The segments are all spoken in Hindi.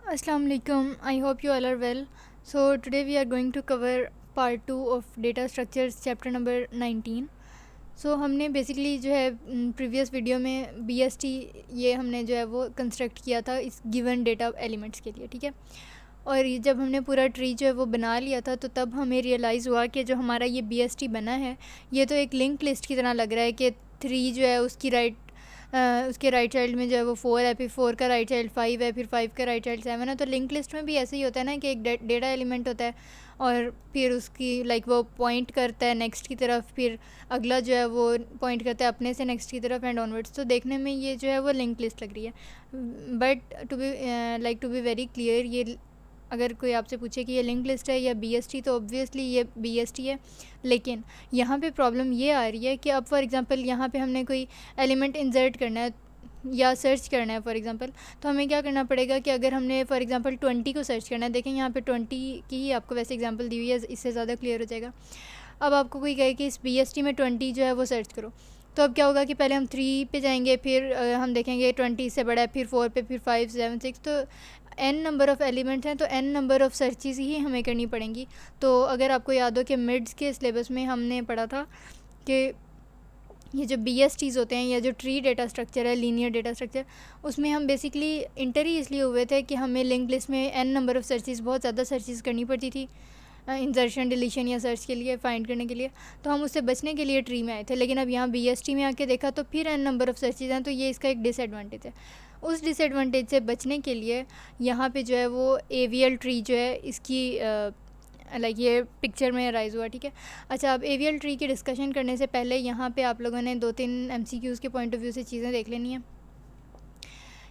Assalamu alaikum. I hope you all are well. So today we are going to cover part 2 of data structures chapter number 19. So हमने बेसिकली जो है प्रीवियस वीडियो में BST ये हमने जो है वो कंस्ट्रक्ट किया था इस गिवन डेटा एलिमेंट्स के लिए, ठीक है। और ये जब हमने पूरा ट्री जो है वो बना लिया था तो तब हमें रियलाइज़ हुआ कि जो हमारा ये BST बना है ये तो एक लिंक लिस्ट की तरह लग रहा है कि 3 जो है उसके राइट चाइल्ड में जो है वो 4 है, फिर 4 का राइट चाइल्ड 5 है, फिर 5 का राइट चाइल्ड 7 है। तो लिंक लिस्ट में भी ऐसे ही होता है ना कि एक डेटा एलिमेंट होता है और फिर उसकी वो पॉइंट करता है नेक्स्ट की तरफ, फिर अगला जो है वो पॉइंट करता है अपने से नेक्स्ट की तरफ एंड ऑनवर्ड्स। तो देखने में ये जो है वो लिंक लिस्ट लग रही है, but to be very clear, ये अगर कोई आपसे पूछे कि ये लिंक लिस्ट है या BST तो ऑब्वियसली ये BST है। लेकिन यहाँ पे प्रॉब्लम ये आ रही है कि अब फॉर एग्ज़ाम्पल यहाँ पे हमने कोई एलिमेंट इंसर्ट करना है या सर्च करना है फॉर एग्ज़ाम्पल, तो हमें क्या करना पड़ेगा कि अगर हमने फॉर एग्ज़ाम्पल 20 को सर्च करना है, देखें यहाँ पे 20 की ही आपको वैसे एग्जांपल दी हुई है, इससे ज़्यादा क्लियर हो जाएगा। अब आपको कोई कहे कि इस BST में 20 जो है वो सर्च करो, तो अब क्या होगा कि पहले हम 3 पे जाएंगे, फिर हम देखेंगे 20 से बड़ा है, फिर 4 पे, फिर 5 7 6, तो n नंबर ऑफ़ एलिमेंट्स हैं तो n नंबर ऑफ़ सर्चेस ही हमें करनी पड़ेंगी। तो अगर आपको याद हो कि मिड्स के सिलेबस में हमने पढ़ा था कि ये जो BSTs होते हैं या जो ट्री डेटा स्ट्रक्चर है, लीनियर डेटा स्ट्रक्चर, उसमें हम बेसिकली इंटर ही इसलिए हुए थे कि हमें लिंक लिस्ट में n नंबर ऑफ़ सर्चेस, बहुत ज़्यादा सर्चेस करनी पड़ती थी इंसर्शन डिलीशन या सर्च के लिए, फाइंड करने के लिए। तो हम उससे बचने के लिए ट्री में आए थे, लेकिन अब यहाँ BST में आके देखा तो फिर n नंबर ऑफ़ सर्चेज हैं, तो ये इसका एक डिसएडवांटेज है। उस डिसएडवांटेज से बचने के लिए यहाँ पे जो है वो AVL ट्री जो है इसकी ये पिक्चर में राइज हुआ, ठीक है। अच्छा, अब AVL ट्री की डिस्कशन करने से पहले यहाँ पे आप लोगों ने 2-3 MCQs के पॉइंट ऑफ व्यू से चीज़ें देख लेनी है।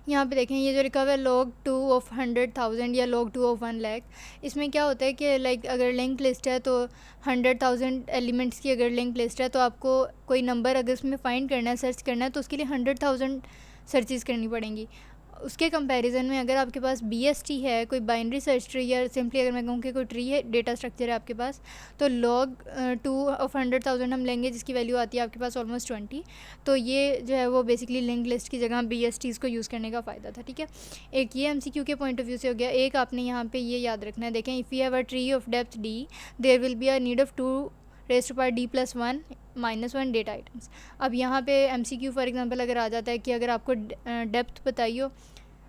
यहाँ पे देखें ये जो लिखा हुआ है log 2 of 100,000 या log 2 of 1 lakh, इसमें क्या होता है कि अगर लिंक लिस्ट है तो 100,000 एलिमेंट्स की अगर लिंक लिस्ट है तो आपको कोई नंबर अगर उसमें फ़ाइंड करना है, सर्च करना है, तो उसके लिए 100,000 सर्चेस करनी पड़ेंगी। उसके कंपैरिजन में अगर आपके पास BST है, कोई बाइनरी सर्च ट्री, या सिंपली अगर मैं कहूँ कि कोई ट्री है, डेटा स्ट्रक्चर है आपके पास, तो log 2 of 100,000 हम लेंगे जिसकी वैल्यू आती है आपके पास ऑलमोस्ट 20। तो ये जो है वो बेसिकली लिंक लिस्ट की जगह BSTs को यूज़ करने का फ़ायदा था, ठीक है। एक ये MCQ के पॉइंट ऑफ व्यू से हो गया। एक आपने यहाँ पे ये याद रखना है, देखें, if you have a tree of depth D, there will be a need of 2 raise to power D+1 -1 data items. अब यहाँ पे MCQ फॉर एग्जांपल अगर आ जाता है कि अगर आपको डेप्थ बताई हो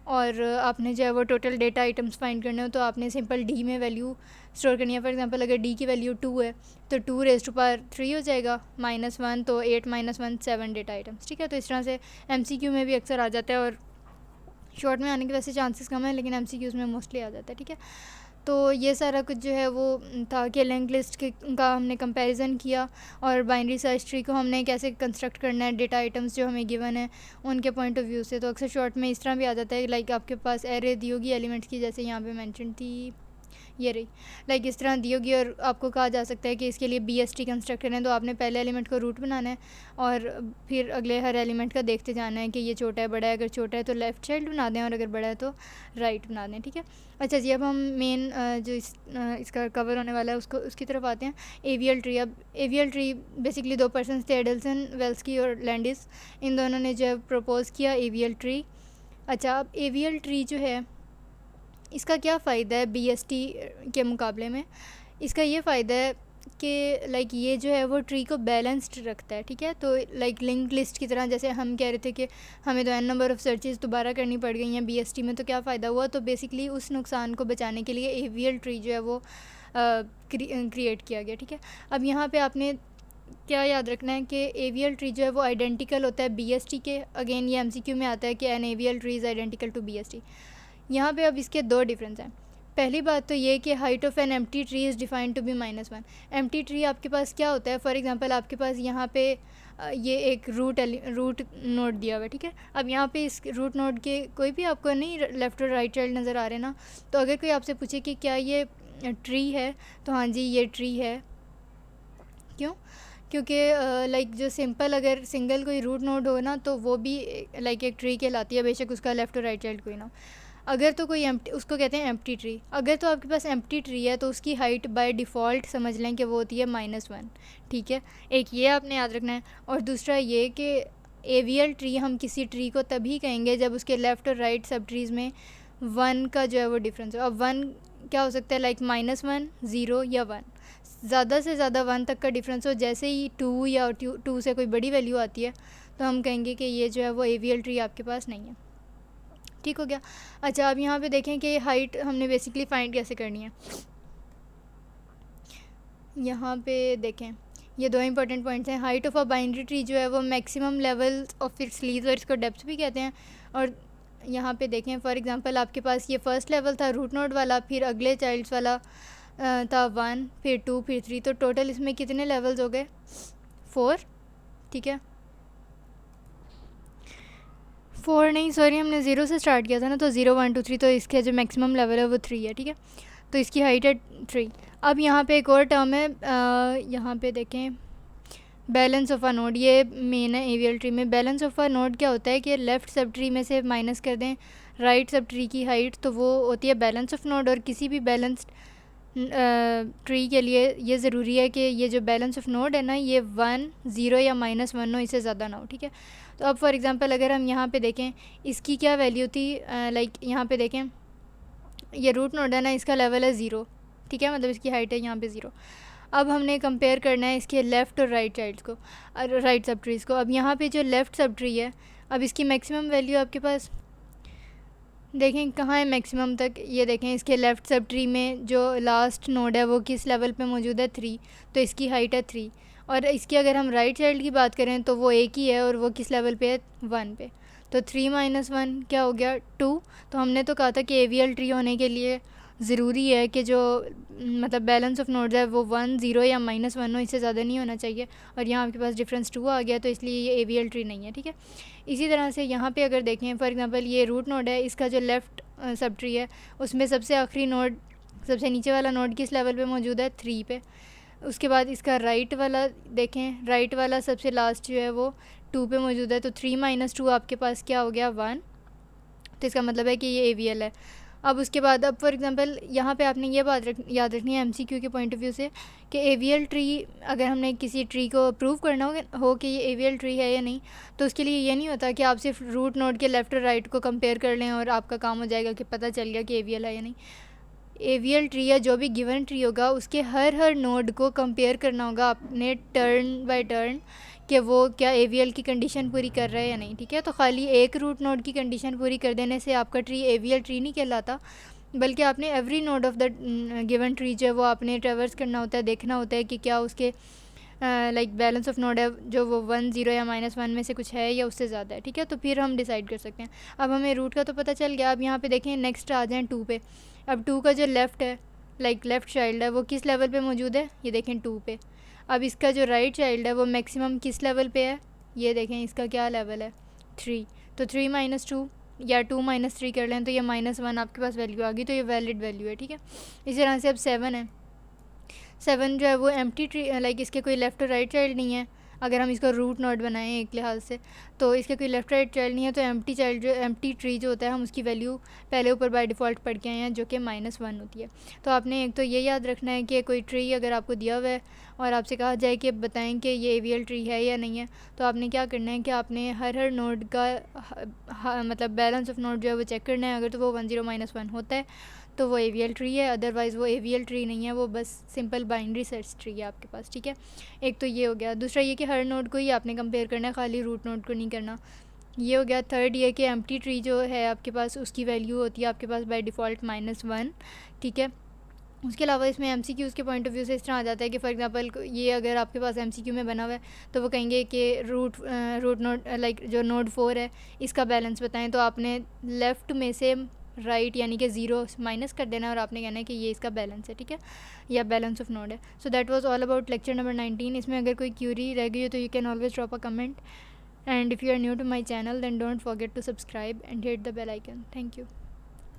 और आपने जो है वो टोटल डेटा आइटम्स फाइंड करने हो, तो आपने सिंपल D में वैल्यू स्टोर करनी है। फॉर एग्जांपल अगर D की वैल्यू 2 है तो 2 रेज़ टू पावर 3 हो जाएगा, -1 तो 8 -1 7 डेटा आइटम्स, ठीक है। तो इस तरह से MCQ में भी अक्सर आ जाता है, और शॉर्ट में आने के वैसे चांसेस कम है, लेकिन MCQs में मोस्टली आ जाता है, ठीक है। तो ये सारा कुछ जो है वो था कि लिंक लिस्ट का हमने कंपैरिजन किया, और बाइनरी सर्च ट्री को हमने कैसे कंस्ट्रक्ट करना है डेटा आइटम्स जो हमें गिवन है उनके पॉइंट ऑफ व्यू से। तो अक्सर शॉर्ट में इस तरह भी आ जाता है, आपके पास एरे दी होगी एलिमेंट्स की, जैसे यहाँ पे मेंशन थी ये रही, इस तरह दी होगी, और आपको कहा जा सकता है कि इसके लिए BST कंस्ट्रक्ट करें, तो आपने पहले एलिमेंट को रूट बनाना है और फिर अगले हर एलिमेंट का देखते जाना है कि ये छोटा है बड़ा है, अगर छोटा है तो लेफ़्ट चाइल्ड बना दें और अगर बड़ा है तो राइट बना दें, ठीक है। अच्छा जी, अब हम मेन जो इसका कवर होने वाला है उसकी तरफ आते हैं, AVL ट्री। अब AVL ट्री बेसिकली 2 पर्सन थे, एडल्सन वेल्स्की और लैंडिस, इन दोनों ने जो प्रपोज़ किया AVL ट्री। अच्छा, अब AVL ट्री जो है इसका क्या फ़ायदा है BST के मुकाबले में? इसका ये फ़ायदा है कि ये जो है वो ट्री को बैलेंस्ड रखता है, ठीक है। तो लिंक लिस्ट की तरह, जैसे हम कह रहे थे कि हमें तो n नंबर ऑफ़ सर्चेस दोबारा करनी पड़ गई हैं BST में, तो क्या फ़ायदा हुआ? तो बेसिकली उस नुकसान को बचाने के लिए AVL ट्री जो है वो क्रिएट किया गया, ठीक है। अब यहाँ पे आपने क्या याद रखना है कि AVL ट्री जो है वो आइडेंटिकल होता है BST के। अगेन ये MCQ में आता है कि an AVL tree is identical to BST। यहाँ पे अब इसके 2 डिफरेंस हैं। पहली बात तो ये कि height of an empty tree is defined to be -1। Empty tree आपके पास क्या होता है? फॉर एग्जांपल आपके पास यहाँ पे ये एक रूट नोड दिया हुआ है, ठीक है। अब यहाँ पे इस रूट नोड के कोई भी आपको नहीं लेफ़्ट और राइट चाइल्ड नज़र आ रहे ना, तो अगर कोई आपसे पूछे कि क्या ये ट्री है, तो हाँ जी ये ट्री है। क्यों? क्योंकि जो सिंपल अगर सिंगल कोई रूट नोड हो ना, तो वो भी एक ट्री कहलाती है, बेशक उसका लेफ़्ट और राइट चाइल्ड कोई ना। अगर तो कोई उसको कहते हैं एम्प्टी ट्री। अगर तो आपके पास एम्प्टी ट्री है तो उसकी हाइट बाय डिफ़ॉल्ट समझ लें कि वो होती है -1, ठीक है। एक ये आपने याद रखना है, और दूसरा ये कि AVL ट्री हम किसी ट्री को तभी कहेंगे जब उसके लेफ़्ट और राइट सब ट्रीज़ में वन का जो है वो डिफरेंस हो। अब वन क्या हो सकता है, लाइक -1, 0 या 1, ज़्यादा से ज़्यादा 1 तक का डिफरेंस हो। जैसे ही 2 या 2 से कोई बड़ी वैल्यू आती है तो हम कहेंगे कि ये जो है वो AVL ट्री आपके पास नहीं है। ठीक हो गया। अच्छा, अब यहाँ पे देखें कि हाइट हमने बेसिकली फाइंड कैसे करनी है। यहाँ पे देखें, ये दो इंपॉर्टेंट पॉइंट्स हैं। Height of a binary tree जो है वो maximum level of its leaves, और इसको डेप्थ भी कहते हैं। और यहाँ पे देखें, फॉर एग्जांपल आपके पास ये फर्स्ट लेवल था रूट नोड वाला, फिर अगले चाइल्ड्स वाला था 1, फिर 2, फिर 3, तो टोटल इसमें कितने लेवल्स हो गए, 4। ठीक है, 4 नहीं, सॉरी, हमने 0 से स्टार्ट किया था ना, तो 0, 1, 2, 3, तो इसके जो मैक्सिमम लेवल है वो 3 है। ठीक है, तो इसकी हाइट है 3। अब यहाँ पे एक और टर्म है, यहाँ पे देखें, बैलेंस ऑफ अ नोड, ये मेन है AVL ट्री में। बैलेंस ऑफ अ नोड क्या होता है कि लेफ़्ट सब ट्री में से माइनस कर दें राइट सब ट्री की हाइट, तो वो होती है बैलेंस ऑफ नोड। और किसी भी बैलेंस्ड ट्री के लिए ये ज़रूरी है कि ये जो बैलेंस ऑफ नोड है ना, ये 1, 0 या -1 हो, इससे ज़्यादा ना हो। ठीक है, तो अब फॉर एग्जांपल अगर हम यहाँ पे देखें इसकी क्या वैल्यू थी, लाइक यहाँ पे देखें ये रूट नोड है ना, इसका लेवल है 0। ठीक है, मतलब इसकी हाइट है यहाँ पे 0। अब हमने कंपेयर करना है इसके लेफ़्ट और राइट चाइल्ड्स को, राइट सब ट्रीज़ को। अब यहाँ पे जो लेफ़्ट सब ट्री है, अब इसकी मैक्सिमम वैल्यू आपके पास देखें कहाँ है मैक्सिमम तक, ये देखें इसके लेफ़्ट सब ट्री में जो लास्ट नोड है वो किस लेवल पे मौजूद है, 3, तो इसकी हाइट है 3। और इसकी अगर हम राइट चाइल्ड की बात करें तो वो एक ही है, और वो किस लेवल पे है, 1 पे। तो 3 - 1 क्या हो गया, 2। तो हमने तो कहा था कि AVL ट्री होने के लिए ज़रूरी है कि जो मतलब बैलेंस ऑफ नोड्स है वो 1, 0 या -1 हो, इससे ज़्यादा नहीं होना चाहिए। और यहाँ आपके पास डिफरेंस 2 आ गया, तो इसलिए ये AVL ट्री नहीं है। ठीक है, इसी तरह से यहाँ पे अगर देखें, फॉर एग्जांपल ये रूट नोड है, इसका जो लेफ़्ट सब ट्री है उसमें सबसे आखिरी नोड, सबसे नीचे वाला नोड किस लेवल पे मौजूद है, 3 पे। उसके बाद इसका राइट वाला देखें, राइट वाला सबसे लास्ट जो है वो 2 पे मौजूद है, तो 3 - 2 आपके पास क्या हो गया, 1। तो इसका मतलब है कि ये AVL है। अब उसके बाद अब फॉर एग्जांपल यहाँ पे आपने ये बात याद रखनी है MCQ के पॉइंट ऑफ व्यू से कि AVL ट्री, अगर हमने किसी ट्री को प्रूव करना हो कि ये AVL ट्री है या नहीं, तो उसके लिए ये नहीं होता कि आप सिर्फ रूट नोड के लेफ़्ट और राइट को कंपेयर कर लें और आपका काम हो जाएगा कि पता चल गया कि AVL है या नहीं। AVL ट्री या जो भी गिवन ट्री होगा उसके हर नोड को कंपेयर करना होगा आपने टर्न बाय टर्न कि वो क्या AVL की कंडीशन पूरी कर रहा है या नहीं। ठीक है, तो खाली एक रूट नोड की कंडीशन पूरी कर देने से आपका ट्री AVL ट्री नहीं कहलाता, बल्कि आपने every node of the given tree जो है वो आपने ट्रेवर्स करना होता है, देखना होता है कि क्या उसके लाइक बैलेंस ऑफ नोड है जो वो 1, 0 या -1 में से कुछ है या उससे ज़्यादा है। ठीक है, तो फिर हम डिसाइड कर सकते हैं। अब हमें रूट का तो पता चल गया। अब यहाँ पे देखें, नेक्स्ट आ जाएँ 2 पे। अब 2 का जो लेफ़्ट है, लाइक लेफ़्ट चाइल्ड है, वो किस लेवल पे मौजूद है, ये देखें 2 पे। अब इसका जो राइट चाइल्ड है वो मैक्सिमम किस लेवल पे है, ये देखें इसका क्या लेवल है, 3। तो 3 - 2 या 2 - 3 कर लें तो ये -1 आपके पास वैल्यू आ गई, तो ये वैलिड वैल्यू है। ठीक है, इसी तरह से अब 7 है। 7 जो है वो एम्प्टी ट्री, लाइक इसके कोई लेफ़्ट और राइट चाइल्ड नहीं है। अगर हम इसको रूट नोड बनाएं एक लिहाज से, तो इसके कोई लेफ़्ट राइट चाइल्ड नहीं है, तो एम्प्टी चाइल्ड जो एम्प्टी ट्री जो होता है हम उसकी वैल्यू पहले ऊपर बाय डिफ़ॉल्ट पढ़ के आए हैं, जो कि -1 होती है। तो आपने एक तो ये याद रखना है कि कोई ट्री अगर आपको दिया हुआ है और आपसे कहा जाए कि बताएं कि ये AVL ट्री है या नहीं है, तो आपने क्या करना है कि आपने हर नोड का मतलब बैलेंस ऑफ नोड जो है वो चेक करना है। अगर तो वो 1, 0 -1 होता है तो वो AVL ट्री है, अदरवाइज़ वो AVL ट्री नहीं है, वो बस सिंपल बाइनरी सर्च ट्री है आपके पास। ठीक है, एक तो ये हो गया। दूसरा ये कि हर नोड को ही आपने कंपेयर करना है, खाली रूट नोड को नहीं करना, ये हो गया। थर्ड ये कि एम्प्टी ट्री जो है आपके पास उसकी वैल्यू होती है आपके पास बाय डिफ़ॉल्ट -1। ठीक है, उसके अलावा इसमें MCQs के पॉइंट ऑफ व्यू से इस तरह आ जाता है कि फॉर एग्जांपल ये अगर आपके पास MCQ में बना हुआ है तो वो कहेंगे कि रूट नोड लाइक जो नोड 4 है इसका बैलेंस बताएं, तो आपने लेफ़्ट में से राइट यानी कि 0 माइनस कर देना और आपने कहना है कि ये इसका बैलेंस है। ठीक है, या बैलेंस ऑफ नोड है। So that was all about lecture number 19। इसमें अगर कोई क्यूरी रह गई हो तो you can always drop a comment, and if you are new to my channel then don't forget to subscribe and hit the bell icon. Thank you.